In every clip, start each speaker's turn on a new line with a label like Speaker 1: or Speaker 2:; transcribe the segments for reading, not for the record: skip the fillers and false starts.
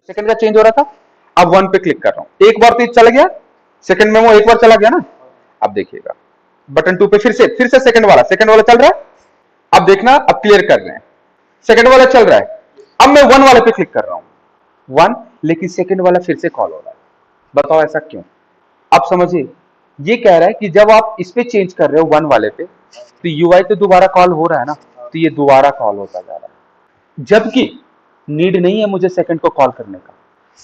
Speaker 1: Second का change हो रहा था, अब 1 पे क्लिक कर रहा हूं, एक बार तो ये चला गया, सेकंड मेमो एक बार चला गया ना। अब देखिएगा बटन 2 पे फिर से सेकंड वाला चल रहा है। अब देखना, अब क्लियर कर रहे हैं, सेकंड वाला चल रहा है। अब मैं 1 वाले पे क्लिक कर रहा हूं 1, लेकिन सेकंड वाला फिर से कॉल हो रहा है। बताओ ऐसा क्यों? आप समझिए, ये कह रहा है कि जब आप इस पे चेंज कर रहे हो 1 वाले पे, तो यूआई तो दोबारा कॉल हो रहा है ना, तो ये दोबारा कॉल होता जा रहा है, जबकि नीड नहीं है मुझे सेकंड को कॉल करने का।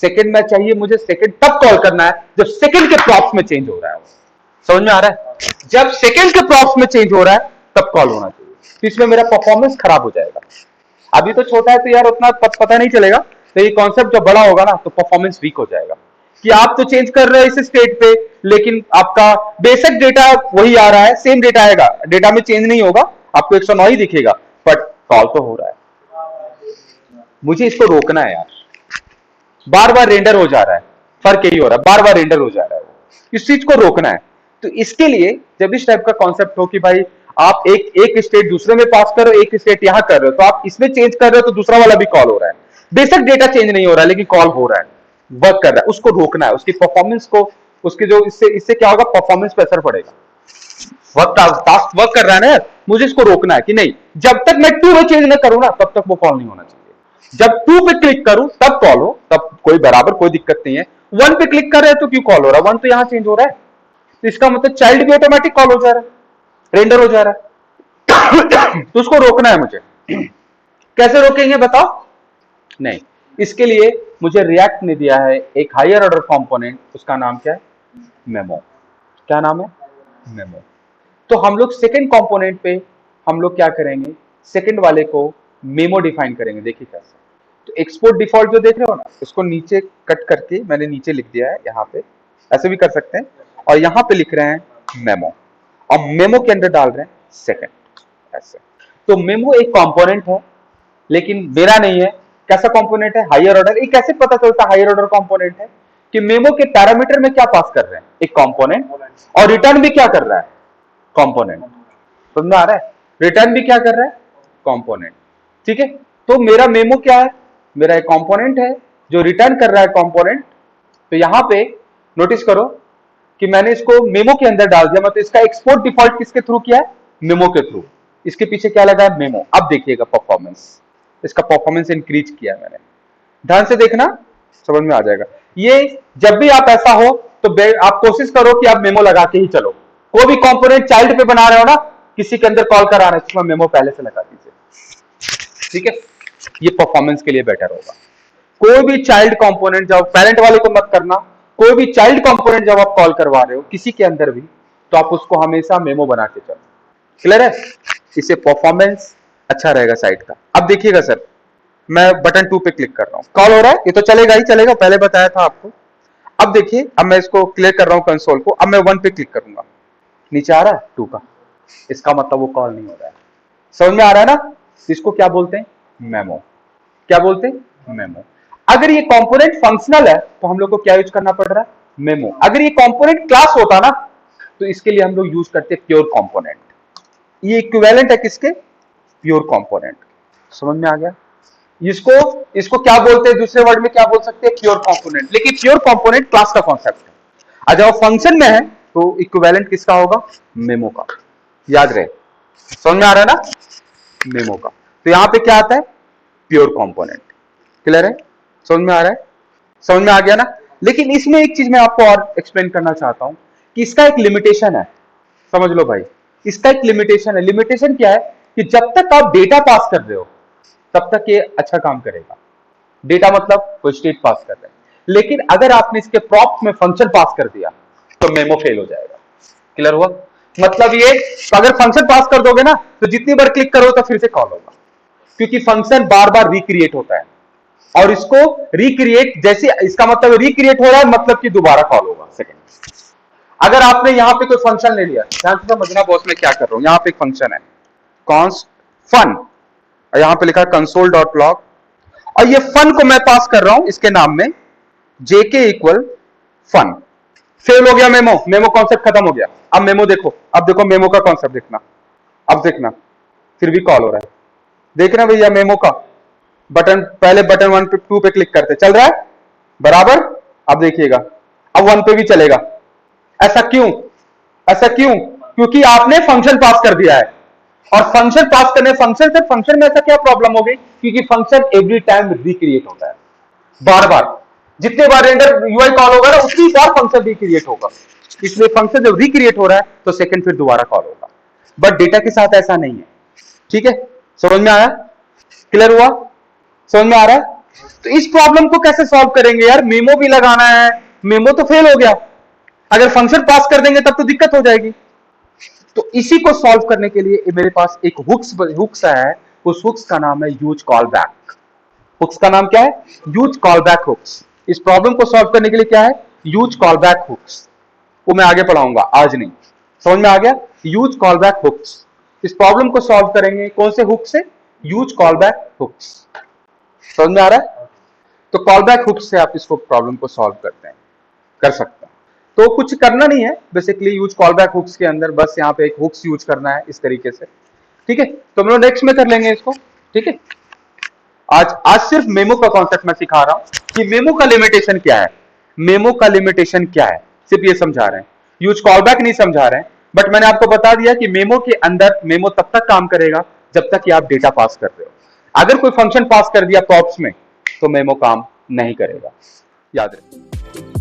Speaker 1: सेकंड में चाहिए मुझे सेकंड तब कॉल करना है जब सेकंड के प्रॉप्स में चेंज हो रहा है। समझ में आ रहा है? जब सेकंड के प्रॉप्स में चेंज हो रहा है तब कॉल होना चाहिए, तो इसमें मेरा परफॉर्मेंस खराब हो जाएगा। अभी तो छोटा है तो यार उतना पता नहीं चलेगा, तो ये कॉन्सेप्ट जब बड़ा होगा ना तो परफॉर्मेंस वीक हो जाएगा कि आप तो चेंज कर रहे हो इस स्टेट पे, लेकिन आपका बेसिक डेटा वही आ रहा है, सेम डेटा आएगा, डेटा में चेंज नहीं होगा, आपको 109 ही दिखेगा, बट कॉल तो हो रहा है। मुझे इसको रोकना है यार, बार बार रेंडर हो जा रहा है, फर्क यही हो रहा है, बार बार रेंडर हो जा रहा है, इस चीज को रोकना है। तो इसके लिए जब इस टाइप का कॉन्सेप्ट हो कि भाई आप एक स्टेट दूसरे में पास कर रहे हो, एक स्टेट यहां कर रहे हो, तो आप इसमें चेंज कर रहे हो तो दूसरा वाला भी कॉल हो रहा है, बेसिक डेटा चेंज नहीं हो रहा है लेकिन कॉल हो रहा है, वर्क कर रहा है, उसको रोकना है, उसकी परफॉर्मेंस को, उसके जो इससे क्या होगा, परफॉर्मेंस पे असर पड़ेगा। टास्क वर्क कर रहा है ना यार, मुझे इसको रोकना है कि नहीं, जब तक मैं 2 में चेंज ना करूं ना तब तक वो कॉल नहीं होना चाहिए। जब 2 पे क्लिक करूं तब कॉल हो, तब कोई बराबर कोई दिक्कत नहीं है। 1 पे क्लिक कर रहे हैं तो क्यों कॉल हो रहा है? 1 तो यहां चेंज हो रहा है, तो इसका मतलब चाइल्ड भी ऑटोमेटिक कॉल हो जा रहा है, रेंडर हो जा रहा है। तो उसको रोकना है मुझे। कैसे रोकेंगे बताओ? नहीं, इसके लिए मुझे रिएक्ट ने दिया है एक हायर ऑर्डर कंपोनेंट, उसका नाम क्या है? मेमो। क्या नाम है? मेमो। तो हम लोग सेकंड कंपोनेंट पे हम लोग क्या करेंगे, सेकंड वाले को मेमो डिफाइन करेंगे। देखिए कैसे, तो एक्सपोर्ट डिफॉल्ट जो देख रहे हो ना, उसको नीचे कट करके मैंने नीचे लिख दिया है, यहाँ पे ऐसे भी कर सकते हैं, और यहाँ पे लिख रहे हैं मेमो, और मेमो के अंदर डाल रहे हैं सेकंड, ऐसे। तो मेमो एक कंपोनेंट है, लेकिन मेरा नहीं है। कैसा कंपोनेंट है? Higher order. ये कैसे पता चलता है हायर ऑर्डर कंपोनेंट है? कि मेमो के पैरामीटर में क्या पास कर रहे हैं, एक कंपोनेंट, और रिटर्न भी क्या कर रहा है, कंपोनेंट। समझ में आ रहा है? रिटर्न भी क्या कर रहा है, कंपोनेंट। ठीक है, तो मेरा मेमो क्या है? मेरा एक कंपोनेंट है जो रिटर्न कर रहा है कंपोनेंट। तो यहां पे नोटिस करो कि मैंने इसको मेमो के अंदर डाल दिया, मतलब इसका एक्सपोर्ट डिफॉल्ट किसके थ्रू किया है? मेमो के थ्रू। इसके पीछे क्या लगा है? मेमो। अब देखिएगा परफॉर्मेंस, इसका परफॉर्मेंस इंक्रीज किया मैंने, ध्यान से देखना, समझ में आ जाएगा। ये जब भी आप ऐसा हो तो आप कोशिश करो कि आप मेमो लगा के ही चलो। कोई भी कंपोनेंट चाइल्ड पे बना रहे हो ना, किसी के अंदर कॉल करा रहे हो, मेमो पहले से लगा दीजिए, ठीक है? ये परफॉर्मेंस के लिए बेटर होगा। कोई भी चाइल्ड कंपोनेंट जब पेरेंट वाले को मत करना, कोई भी चाइल्ड कंपोनेंट जब आप कॉल करवा रहे हो किसी के अंदर भी, तो आप उसको हमेशा मेमो बना के चलो। क्लियर है? इससे परफॉर्मेंस अच्छा रहेगा साइट का। अब देखिएगा सर, मैं बटन 2 पे क्लिक कर रहा हूं, कॉल हो रहा है, ये तो चलेगा ही चलेगा, पहले बताया था आपको। अब देखिए, अब मैं इसको क्लियर कर रहा हूं कंसोल को, अब मैं 1 पे क्लिक करूंगा, नीचे आ रहा है 2 का, इसका मतलब वो कॉल नहीं हो रहा है। समझ में आ रहा है ना? इसको क्या बोलते हैं? मेमो। क्या बोलते हैं? मेमो। अगर ये कंपोनेंट फंक्शनल है तो हम लोग को क्या यूज करना पड़ रहा है? मेमो। अगर ये कंपोनेंट क्लास होता ना, तो इसके लिए हम लोग यूज करते प्योर कंपोनेंट। ये इक्विवेलेंट है किसके? Pure component. समझ में आ गया? इसको क्या बोलते हैं, दूसरे वर्ड में क्या बोल सकते हैं? Pure component. लेकिन प्योर कंपोनेंट क्लास का कॉन्सेप्ट है, और जब फंक्शन में है तो इक्विवेलेंट किसका होगा? मेमो का। याद रहे, समझ में आ रहा है ना? मेमो का। तो यहां पे क्या आता है? Pure component. क्लियर है? समझ में आ रहा है? समझ में आ गया ना? लेकिन इसमें एक चीज मैं आपको और एक्सप्लेन करना चाहता हूं कि इसका एक लिमिटेशन है। समझ लो भाई, इसका एक लिमिटेशन है। लिमिटेशन क्या है? कि जब तक आप डेटा पास कर रहे हो तब तक ये अच्छा काम करेगा। डेटा मतलब कोई स्टेट पास कर रहे हैं, लेकिन अगर आपने इसके प्रॉप्स में फंक्शन पास कर दिया तो मेमो फेल हो जाएगा। क्लियर हुआ? मतलब ये, अगर फंक्शन पास कर दोगे ना तो जितनी बार क्लिक करो तो फिर से कॉल होगा, क्योंकि फंक्शन बार बार रिक्रिएट होता है, और इसको रिक्रिएट, जैसे इसका मतलब रिक्रिएट हो रहा है, मतलब कि दोबारा कॉल होगा सेकंड। अगर आपने यहां पे कोई फंक्शन ले लिया, ध्यान से समझना बॉस मैं क्या कर रहा हूं। यहां पे एक फंक्शन है कॉन्स्ट फन, और यहां पे लिखा है कंसोल डॉट लॉग, और ये फन को मैं पास कर रहा हूं इसके नाम में जेके इक्वल फन। फेल हो गया मेमो, मेमो कॉन्सेप्ट खत्म हो गया। अब मेमो देखो, अब देखो मेमो का कॉन्सेप्ट देखना, अब देखना फिर भी कॉल हो रहा है। देख रहे हैं भैया मेमो का बटन, पहले बटन 1 पे 2 पे क्लिक करते चल रहा है, बराबर। अब देखिएगा, अब 1 पे भी चलेगा। ऐसा क्यों? ऐसा क्यों? क्योंकि आपने फंक्शन पास कर दिया है, और फंक्शन पास करने फंक्शन में ऐसा क्या प्रॉब्लम हो गई? क्योंकि फंक्शन एवरी टाइम रिक्रिएट होता है, बार बार। जितने बार रेंडर यूआई कॉल होगा ना, उतनी बार फंक्शन रिक्रिएट होगा। इसलिए फंक्शन जब रिक्रिएट हो रहा है तो सेकंड फिर दोबारा कॉल होगा। बट डेटा के साथ ऐसा नहीं है। ठीक है, समझ में आया? क्लियर हुआ? समझ में आ रहा है? तो इस प्रॉब्लम को कैसे सॉल्व करेंगे यार? मेमो भी लगाना है, मेमो तो फेल हो गया। अगर फंक्शन पास कर देंगे तब तो दिक्कत हो जाएगी। तो इसी को सॉल्व करने के लिए मेरे पास एक हुक्स है। उस हुक्स का नाम है यूज कॉल बैक। हुक्स का नाम क्या है? Use callback hooks. इस प्रॉब्लम को सॉल्व करने के लिए क्या है? Use callback hooks. वो मैं आगे पढ़ाऊंगा, आज नहीं। समझ में आ गया? Use callback hooks. इस प्रॉब्लम को सॉल्व करेंगे कौन से हुक से? Use callback hooks. समझ में आ रहा है? तो कॉल बैक हुक्स से आप इसको प्रॉब्लम को सॉल्व करते हैं, कर सकते हैं। तो कुछ करना नहीं है basically use callback hooks के अंदर, बस यहाँ पे एक हुक्स यूज करना है इस तरीके से। ठीक है, तो हम लोग नेक्स्ट में कर लेंगे इसको। ठीक है, आज सिर्फ मेमो का कॉन्सेप्ट मैं सिखा रहा हूं कि मेमो का लिमिटेशन क्या है। मेमो का लिमिटेशन क्या है, सिर्फ ये समझा रहे हैं, यूज कॉल बैक नहीं समझा रहे हैं। बट मैंने आपको बता दिया कि मेमो के अंदर मेमो तब तक काम करेगा जब तक कि आप डेटा पास कर रहे हो। अगर कोई फंक्शन पास कर दिया प्रॉप्स में तो मेमो काम नहीं करेगा, याद रखिए।